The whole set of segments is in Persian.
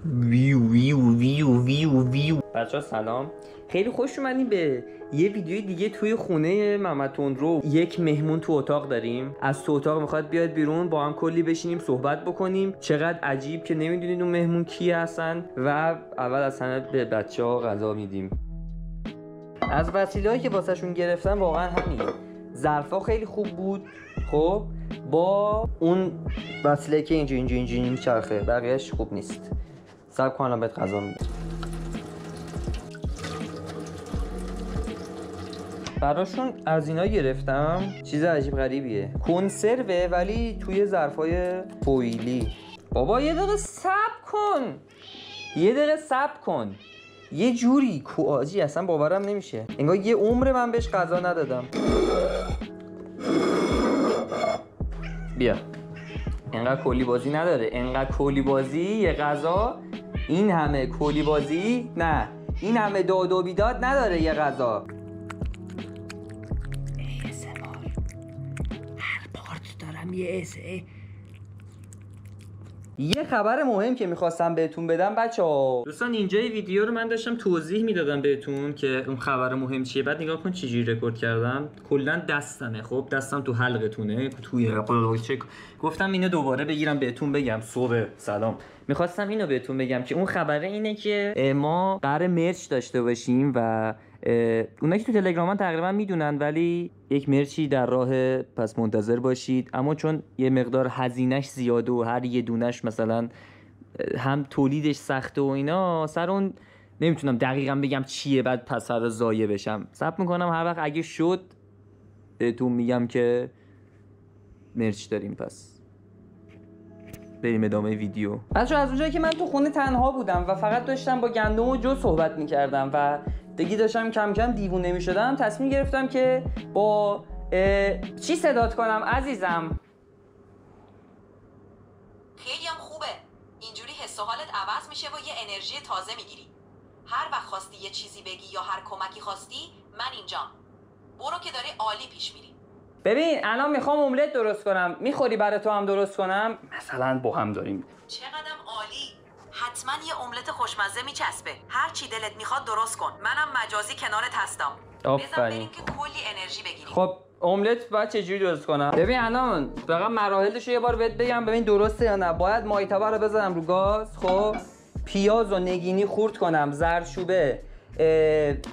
ویو ویو ویو ویو ویو. بچه‌ها سلام، خیلی خوش اومدین به یه ویدیوی دیگه توی خونه محمد تندرو. یک مهمون تو اتاق داریم، از تو اتاق میخواد بیاد بیرون، با هم کلی بشینیم صحبت بکنیم. چقدر عجیب که نمیدونید اون مهمون کی هستن. و اول از همه به بچه‌ها غذا میدیم. از وسیله‌ای که واسهشون گرفتم واقعا همین ظرفا خیلی خوب بود، خب با اون وسیله که اینجوری میچرخه، بقیه‌اش خوب نیست. صبر کن الان بهت غذا میدم. براشون از اینا گرفتم، چیز عجیب غریبیه، کنسروه ولی توی ظرفای فویلی. بابا یه دقیقه صبر کن، یه جوری کوآجی اصلا باورم نمیشه، انگار یه عمر من بهش غذا ندادم. بیا، انقدر کلی بازی نداره، انقدر کلی بازی یه غذا، این همه کلی بازی نه، این همه داد و بیداد نداره یه غذا. هر پارت دارم یه خبر مهم که میخواستم بهتون بدم بچه‌ها. دوستان اینجا ویدیو رو من داشتم توضیح میدادم بهتون که اون خبر مهم چیه. بعد نگاه کن چجوری رکورد کردم، کلا دستمه، خب دستم تو حلقتونه، توی چک. گفتم اینو دوباره بگیرم بهتون بگم. صبح سلام، میخواستم اینو بهتون بگم که اون خبره اینه که ما قرار مرچ داشته باشیم و اونایی که تو تلگرام تقریبا میدونن، ولی یک مرچی در راه، پس منتظر باشید. اما چون یه مقدار هزینهش زیاده و هر یه دونش مثلا هم تولیدش سخته و اینا، سر اون نمیتونم دقیقا بگم چیه، بعد پس سر ضایع بشم. صبر میکنم هر وقت اگه شد بهتون میگم که مرچ داریم. پس بریم ادامه ویدیو. بچه‌ها از اونجایی که من تو خونه تنها بودم و فقط داشتم با گندم و جو صحبت میکردم و دیگه داشتم کم کم دیوونه میشدم، تصمیم گرفتم که با چی صدات کنم عزیزم؟ خیلی هم خوبه، اینجوری حس و حالت عوض میشه و یه انرژی تازه میگیری. هر وقت خواستی یه چیزی بگی یا هر کمکی خواستی من اینجام. برو که داری عالی پیش میری. ببین الان میخوام املت درست کنم، میخوری برای تو هم درست کنم؟ مثلا با هم داریم. چقدرم عالی، حتما یه املت خوشمزه میچسبه. هر چی دلت میخواد درست کن، منم مجازی کنارت هستم. بزن بریم که کلی انرژی بگیریم. خب املت باید چجوری درست کنم؟ ببین الان فقط مراحلش رو یه بار بهت بگم، ببین درسته یا نه. باید مایتبه رو بزنم رو گاز، خب پیاز و نگینی خورد کنم، زردچوبه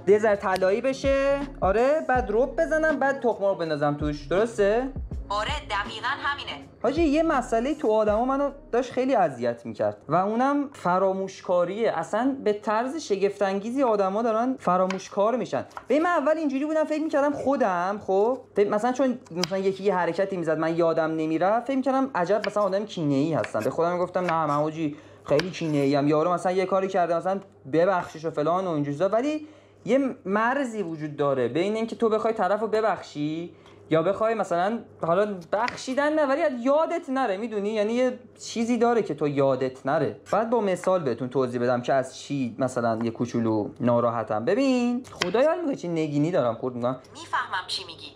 یه ذره طلایی بشه، آره، بعد رب بزنم، بعد تخم مرغ بندازم توش، درسته؟ آره دقیقاً همینه. حاجی یه مسئله تو آدما منو داشت خیلی اذیت میکرد و اونم فراموشکاریه. اصلا به طرز شگفت انگیزی آدما دارن فراموشکار میشن. ببین من اول اینجوری بودم، فکر میکردم خودم، خب مثلا چون مثلا یکی یه حرکتی میزد من یادم نمیرفت، فکر میکردم عجب مثلا آدم کینه‌ای هستم. به خودم میگفتم نه من حاجی خیلی کینه‌ای ام، یارو مثلا یه کاری کرده مثلا ببخشش و فلان و اینجوری. ولی یه مرزی وجود داره بین اینکه تو بخوای طرفو ببخشی یا بخوای مثلا حالا بخشیدن نه ولی یادت نره، میدونی، یعنی یه چیزی داره که تو یادت نره. بعد با مثال بهتون توضیح بدم که از چی مثلا یه کوچولو ناراحتم. ببین خدایا میگه چی نگینی دارم خورد میگم. میفهمم چی میگی.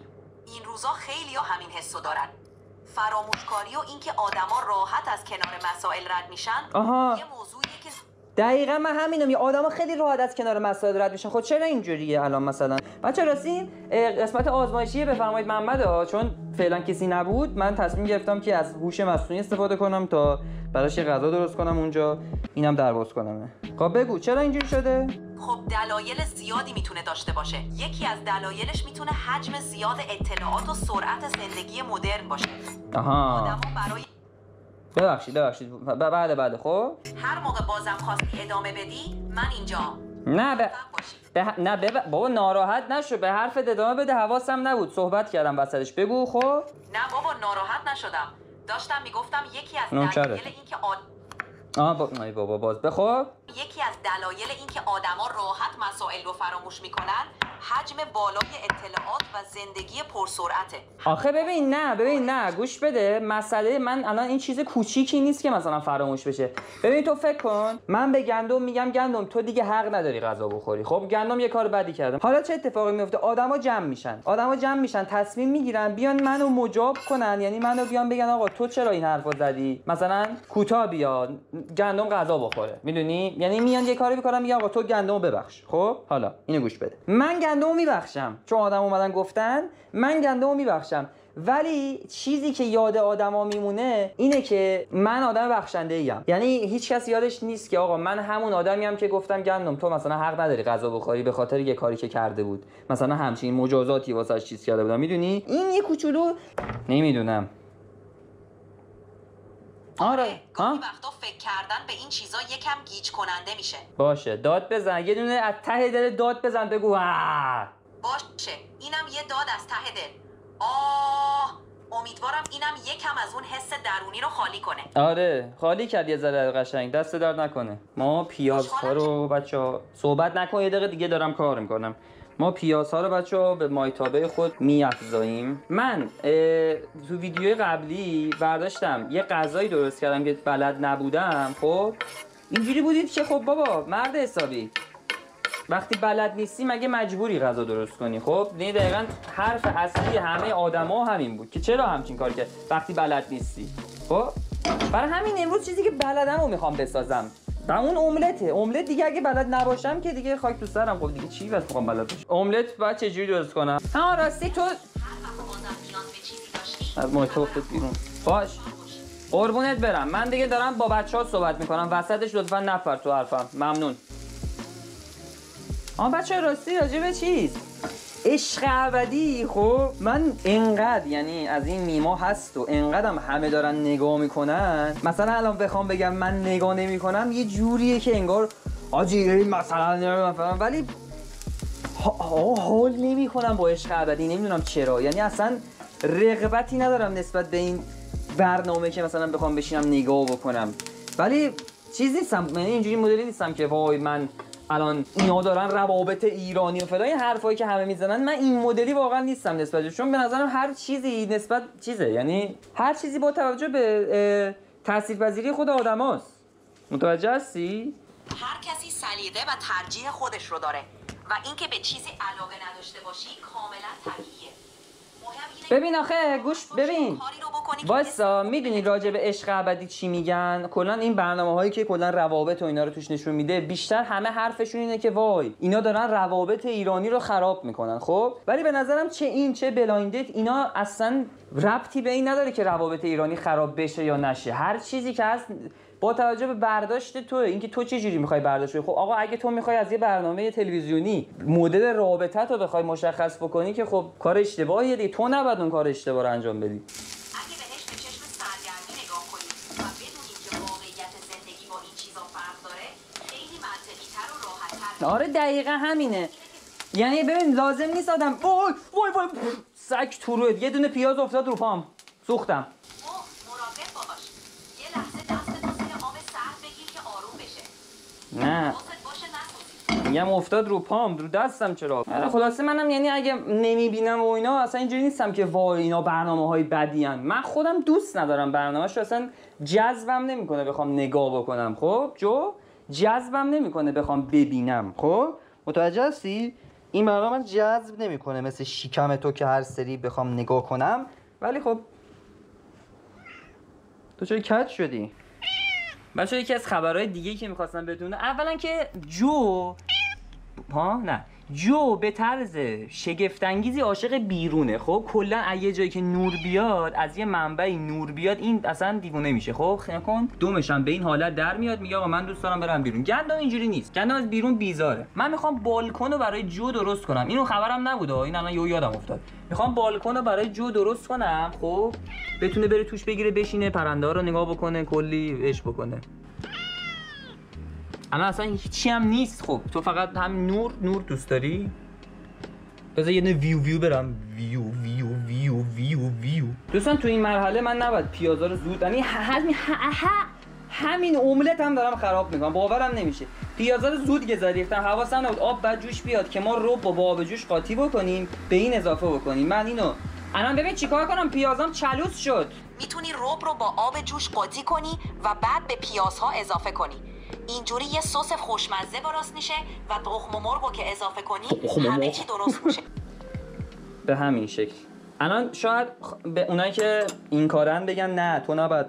این روزا خیلی‌ها همین حسو دارن. فراموشکاری و اینکه آدما راحت از کنار مسائل رد میشن یه موضوعیه که دقیقا من همینم، یه آدما خیلی راحت از کنار مسائل رد میشن. خب چرا اینجوریه الان؟ مثلا بچه‌ها راستی قسمت آزمایشی بفرمایید محمد چون فعلا کسی نبود من تصمیم گرفتم که از هوش مصنوعی استفاده کنم تا براش یه غذا درست کنم اونجا، اینم درواز کنم. خب بگو چرا اینجوری شده؟ خب دلایل زیادی میتونه داشته باشه. یکی از دلایلش میتونه حجم زیاد اطلاعات و سرعت زندگی مدرن باشه. آدما برای ببخشید بعد خب هر موقع بازم خواستی ادامه بدی من اینجام. بابا ناراحت نشو، به حرف ادامه بده، حواسم نبود صحبت کردم وسطش. بگو خب. نه بابا ناراحت نشدم، داشتم میگفتم یکی از دلایل اینکه بابا باز بخواب. یکی از دلایل اینکه آدما راحت مسائل رو فراموش میکنن حجم بالای اطلاعات و زندگی پرسرعته. آخه ببین نه گوش بده. مسئله من الان این چیز کوچیکی نیست که مثلا فراموش بشه. ببین تو فکر کن من به گندم میگم گندم تو دیگه حق نداری غذا بخوری. خب گندم یه کار بدی کرده. حالا چه اتفاقی میفته؟ آدما جمع میشن تصمیم میگیرن بیان منو مجاب کنن، یعنی منو بیان بگن آقا تو چرا این حرفو زدی، مثلا کوتاه بیا گندم غذا بخوره. میدونی؟ یعنی میان یه کاری میکنن میگن آقا تو گندمو ببخش. خب حالا اینو گوش بده. من گندمو میبخشم چون آدم اومدن گفتن من گندمو میبخشم، ولی چیزی که یاد آدما میمونه اینه که من آدم بخشنده ایم. یعنی هیچ کس یادش نیست که آقا من همون آدمیم که گفتم گندم تو مثلا حق نداری غذا بخوری به خاطر یه کاری که کرده بود، مثلا همچین مجازاتی واسش چیز کرده بودم. میدونی این یه کوچولو نمیدونم. آره گاهی وقتا فکر کردن به این چیزا یکم گیج کننده میشه. باشه داد بزن، یه دونه از ته دل داد بزن بگو باشه اینم یه داد از ته دل. امیدوارم اینم یکم از اون حس درونی رو خالی کنه. آره خالی کرد یه ذره قشنگ، دست درد نکنه. ما پیازها رو بچه‌ها صحبت نکن یه دقیقه دیگه دارم کار میکنم. ما پیازها رو بچه‌ها به مایتابه خود میافزاییم. من تو ویدیوی قبلی برداشتم یه غذایی درست کردم که بلد نبودم. خب اینجوری بودید که خب بابا مرد حسابی وقتی بلد نیستی مگه مجبوری غذا درست کنی؟ خب این دقیقاً حرف اصلی همه آدما همین بود که چرا همچین کار کرد وقتی بلد نیستی. خب برای همین امروز چیزی که بلدم رو میخوام بسازم و اون املت دیگه اگه بلد نباشم که دیگه خاک تو سرم. خب دیگه چی واسه میخوام بلد باشم؟ املت باید چه جوری درست کنم؟ ها راستی تو از مایتو افتاد بیرون. باش قربونت برم، من دیگه دارم با بچه‌ها صحبت میکنم، وسطش لطفا نپر تو حرفم. ممنون. بچه راستی راجع به چیز عشق ابدی. خب من انقدر یعنی از این میما هست و انقدرم همه دارن نگاه میکنن، مثلا الان بخوام بگم من نگاه نمیکنم یه جوریه که انگار آجی مثلا نمیدونم، ولی حال نمیکنم با عشق ابدی. نمیدونم چرا، یعنی اصلا رغبتی ندارم نسبت به این برنامه که مثلا بخوام بشینم نگاه بکنم. ولی چیز نیستم، یعنی اینجوری مدلی نیستم که وای من الان اینا دارن روابط ایرانی و فلان این حرفایی که همه میزنن. من این مدلی واقعا نیستم نسبتش، چون به نظرم هر چیزی نسبت چیزه، یعنی هر چیزی با توجه به تاثیرپذیری خود آدماست. متوجه هستی؟ هر کسی سلیقه و ترجیح خودش رو داره و اینکه به چیزی علاقه نداشته باشی کاملا طبیعیه. ببین آخه گوش ببین وایسا، میدونی راجع به عشق ابدی چی میگن؟ کلا این برنامه‌هایی که کلا روابط و اینا رو توش نشون میده بیشتر همه حرفشون اینه که وای اینا دارن روابط ایرانی رو خراب میکنن. خب ولی به نظرم چه این چه بلایندت اینا اصلا ربطی به این نداره که روابط ایرانی خراب بشه یا نشه. هر چیزی که هست با توجه به برداشت توه، اینکه تو چه جوری میخوای برداشت کنی. خب آقا اگه تو میخوای از یه برنامه تلویزیونی مدل رابطت رو بخوای مشخص بکنی که خب کار اشتباهیه دیگه، تو نباید اون کار اشتباه رو انجام بدی. اگه بهش به چشم سرگرمی نگاه کنی و بدونی که واقعیت زندگی با این چیزا فرق داره، خیلی منطقی‌تر و راحت‌تر. آره دقیقاً همینه. یعنی ببین لازم نیست آدم وای سگ تو روت یه دونه پیاز افتاد رو پام سوختم. مراقب باش. یه لحظه دستتو زیر آب سرد بگیر که آروم بشه. نه میگم افتاد رو پام رو دستم چرا. خلاصه منم یعنی اگه نمیبینم و اینا اصلا اینجوری نیستم که وای اینا برنامه‌های بدی ان. من خودم دوست ندارم برنامه‌شو، اصلا جذبم نمیکنه بخوام نگاه بکنم. خب جذبم نمیکنه بخوام ببینم. خب متوجه هستی؟ این برنامه من جذب نمیکنه مثل شیکم تو که هر سری بخوام نگاه کنم. ولی خب تو چرا کج شدی؟ بچه‌ها یکی از خبرهای دیگه‌ای که می‌خواستم بدونم اولا که جو به طرز شگفت‌انگیزی عاشق بیرونه. خب کلا از یه جایی که نور بیاد، از یه منبعی نور بیاد این اصلا دیوونه میشه. خب خیال کن دومش هم به این حالت در میاد، میگه آقا من دوست دارم برم بیرون. گندم اینجوری نیست، گندم از بیرون بیزاره. من میخوام بالکن رو برای جو درست کنم. اینو خبرم نبوده، این الان یادم افتاد. میخوام بالکن رو برای جو درست کنم، خب بتونه بره توش بگیره بشینه پرنده‌ها رو نگاه بکنه کلی عشق بکنه. الان اصلا هیچی هم نیست. خب تو فقط هم نور دوست داری؟ بذار یه ویو برم. ویو دوستان تو این مرحله من نباید پیازا رو زود یعنی همین املت هم دارم خراب میکنم، باورم نمیشه. پیازا رو زود گذاشتم، حواسم نبود آب بعد جوش بیاد که ما رب با آب جوش قاطی بکنیم، به این اضافه بکنیم. من اینو الان ببین چیکار کنم، پیازام چلوس شد. میتونی رب رو با آب جوش قاطی کنی و بعد به پیازها اضافه کنی. اینجوری یه سس خوشمزه درست میشه و تخم مرغ رو که اضافه کنی همه چی درست میشه. به همین شکل. الان شاید به اونایی که این کارن بگن نه تو نباید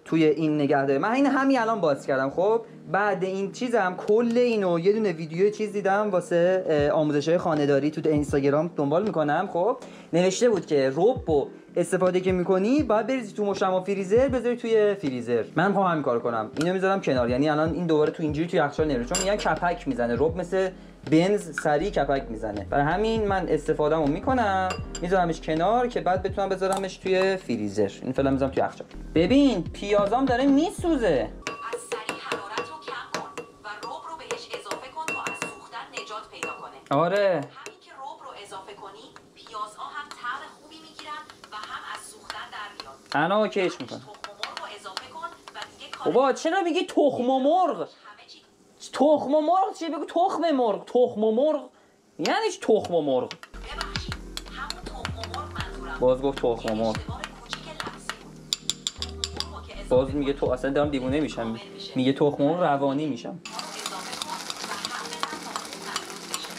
توی این نگه داره. من این همین الان باز کردم. خب بعد این چیزم کل اینو یه دونه ویدیو چیز دیدم واسه آموزش‌های خانه‌داری تو اینستاگرام دنبال میکنم. خب نوشته بود که ربو استفاده که میکنی باید بریزی تو مشما فریزر، بذاری توی فریزر. من میخوام همین کارو کنم، اینو میذارم کنار. یعنی الان این دوباره تو اینجوری تو یخچال نمیره، چون میگن کپک میزنه. رب مثل بنز سریع کپک میزنه، برای همین من استفادهمو میکنم، میذارمش کنار که بعد بتونم بذارمش توی فریزر. این فعلا میذارم توی یخچال. ببین پیازام داره میسوزه. از سریع حرارت رو کم کن و رب رو بهش اضافه کن تا از سوختن نجات پیدا کنه. آره همین که رب رو اضافه کنی پیازها هم طعم خوبی میگیرن و هم از سوختن در میاد. انا اوکیش میکنم. تخم مرغ رو اضافه کن و دیگه کار بابا چرا میگی تخم مرغ؟ همه چی تخم مرغ چیه؟ بگو تخم مرغ. تخم مرغ یعنی چی تخم مرغ؟ ببخشید همون تخم مرغ منظورم. باز گفت تخم مرغ. اشتباه کوچیک لفظی بود. تخم مرغ رو که اضافه باز میگه تو اصلا دارم دیوونه میشم، میگه تخم مرغ روانی میشم. رو اضافه کن و هم بزن تا خوب مخلوط بشه.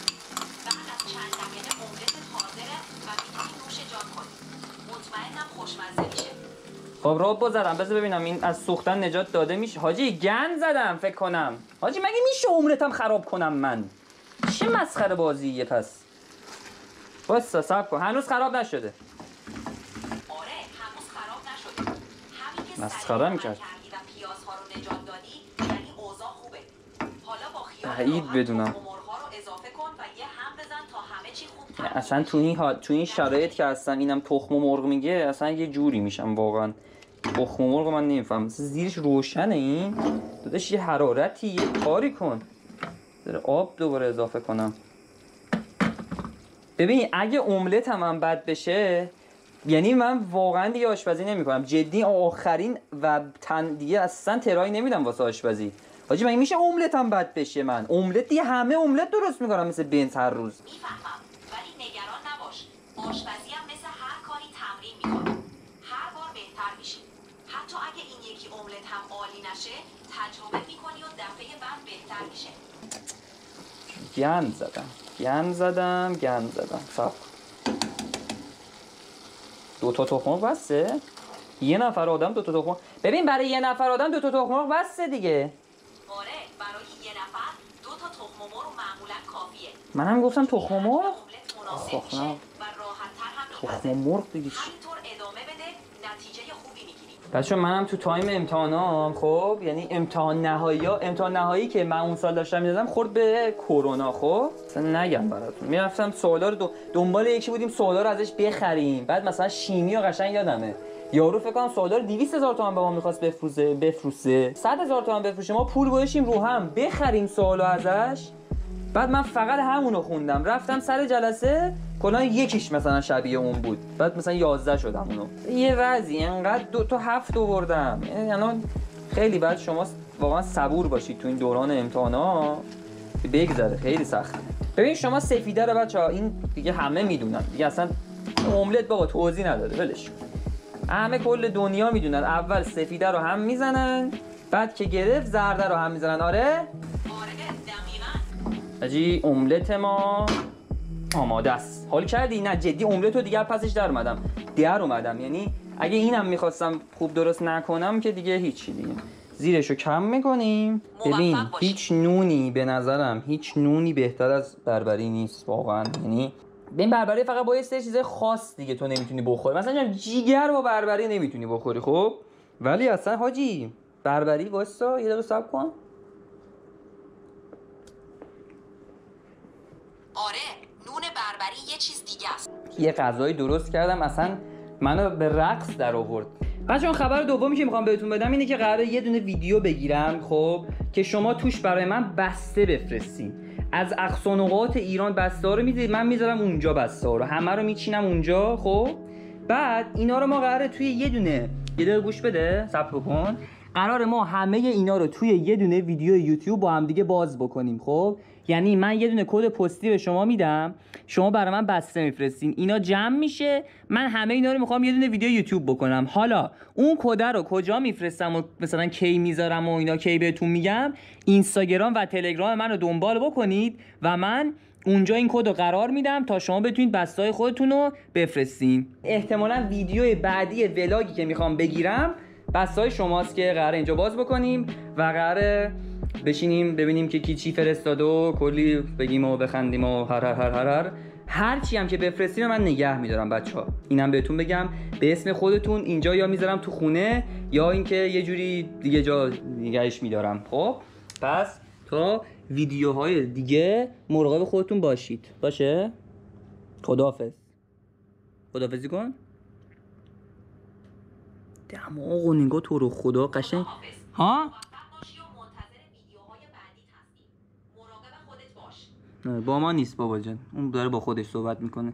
بعد از چند دقیقه املت حاضره و میتونی نوش جان کنی. مطمئنم خوشمزه میشه. خب رب زدم، بذار ببینم این از سوختن نجات داده میشه. حاجی گند زدم فکر کنم. حاجی مگه میشه املتم خراب کنم من؟ چه مسخره بازیه پس. واسه صبر کن، هنوز خراب نشده. آره هنوز خراب نشده. همین که مسخره سریع می‌کرد. کردی و پیازها رو نجات دادی یعنی اوضاع خوبه. حالا با خیال بعید راحت بدونم. تخم مرغ‌ها رو اضافه کن و یه هم بزن تا همه چی خوب ترکیب اصلا تو این تو این شرایط که هستم اینم تخم مرغ میگه اصلا یه جوری میشم واقعا. تخم مرغ من نمیفهم، زیرش روشنه، این داداش یه حرارتی یه کاری کن. آب دوباره اضافه کنم. ببین اگه املت هم بد بشه یعنی من واقعا دیگه آشپزی نمیکنم، جدی. آخرین و دیگه اصلا ترای نمیدم واسه آشپزی. حاجی مگه میشه املت هم بد بشه؟ من املت دیگه همه املت درست میکنم مثل بنز هر روز. میفهمم ولی نگران نباش. آشپزی هم مثل هر کاری تمرین میکنه. هر بار بهتر میشی. حتی اگه این یکی املت هم عالی نشه تجربه میکنی و دفعه بعد بهتر میشه. گند زدم. صبر. دو تا تخم مرغ بسه؟ یه نفر آدم دو تا تخم مرغ. ببین برای یه نفر آدم دو تا تخم مرغ بسه دیگه. آره برای یه نفر 2 تا تخم مرغ معمولا کافیه. منم گفتم تخم مرغ. املت مناسب آخ، میشه نه. و راحت‌تر هم تخم میپزه. مرغ دیگه. همینطور ادامه بده نتیجه خوبی میگیری. بچه منم تو تایم امتحانام، خب یعنی امتحان نهایی که من اون سال داشتم می‌دادم خورد به کرونا. خب اصلا نگم براتون، میرفتم سوالا رو دنبال یکی بودیم، سوالا رو ازش بخریم. بعد مثلا شیمی و قشنگ یادمه یارو فکر کنم سوالا رو 200,000 تومان به ما می‌خواست بفروشه 100,000 تومان بفروشه. ما پول گذاشتیم رو هم بخریم سوالا ازش. بعد من فقط همونو خوندم، رفتم سر جلسه کلا یکیش مثلا شبیه اون بود. بعد مثلا 11 شدم اونو. یه وضعی انقدر 2 تا 7 آوردم. یعنی خیلی بعد شما واقعا صبور باشید تو این دوران امتحانا بگذره، خیلی سخته. ببین شما سفیده رو بچه‌ها این دیگه همه میدونن دیگه، اصلا املت بابا توضیح نداره، ولش کن. همه کل دنیا میدونن اول سفیده رو هم میزنن، بعد که گرفت زرده رو هم میزنن. آره آره دقیقاً. حاجی املت ما آماده است. حال کردی؟ نه جدی املت رو دیگه پسش در اومدم. یعنی اگه اینم میخواستم خوب درست نکنم که دیگه هیچی دیگه. زیرشو کم میکنیم. ببین هیچ نونی به نظرم هیچ نونی بهتر از بربری نیست واقعا. یعنی ببین بربری فقط با یه سری چیز خاص دیگه تو نمیتونی بخوری، مثلا جیگر با بربری نمیتونی بخوری. خب ولی اصلا حاجی بربری واسه یه دقیقه صبر کن. آره نون بربری یه چیز دیگه است. یه غذایی درست کردم اصلا منو به رقص در آورد. بچه‌ها خبر دومی که میخوام بهتون بدم اینه که قراره یه دونه ویدیو بگیرم، خب که شما توش برای من بسته بفرستین. از اقصا نقاط ایران بسته ها رو میدید، من میذارم اونجا بسته ها رو، همه رو میچینم اونجا. خب بعد اینا رو ما قراره توی یه دقیقه گوش بده، صبر کن. قرار ما همه اینا رو توی یه دونه ویدیو یوتیوب با هم دیگه باز بکنیم. خب یعنی من یه دونه کد پستی به شما میدم، شما برای من بسته میفرستین، اینا جمع میشه، من همه اینا رو میخوام یه دونه ویدیو یوتیوب بکنم. حالا اون کد رو کجا میفرستم و مثلا کی میذارم و اینا کی بهتون میگم، اینستاگرام و تلگرام منو دنبال بکنید و من اونجا این کد رو قرار میدم تا شما بتونید بسته‌های خودتون رو بفرستین. احتمالاً ویدیو بعدی ولاگی که میخوام بگیرم بسته‌های شماست که قراره اینجا باز بکنیم و قراره بشینیم ببینیم که کی چی فرستاده و کلی بگیم و بخندیم و هر چی هم که بفرستین من نگه میدارم بچه‌ها. اینم بهتون بگم به اسم خودتون اینجا یا میذارم تو خونه یا اینکه یه جوری دیگه جا نگهش میدارم. خب پس تا ویدیوهای دیگه مراقب خودتون باشید. باشه؟ خداحافظ. خداحافظی کن. دماغ و نگاه تو رو خدا قشنگ. ها؟ موفق باشی و منتظر ویدیوهای بعدیت هستیم. مراقب خودت باش. با ما نیست بابا جان، اون داره با خودش صحبت میکنه.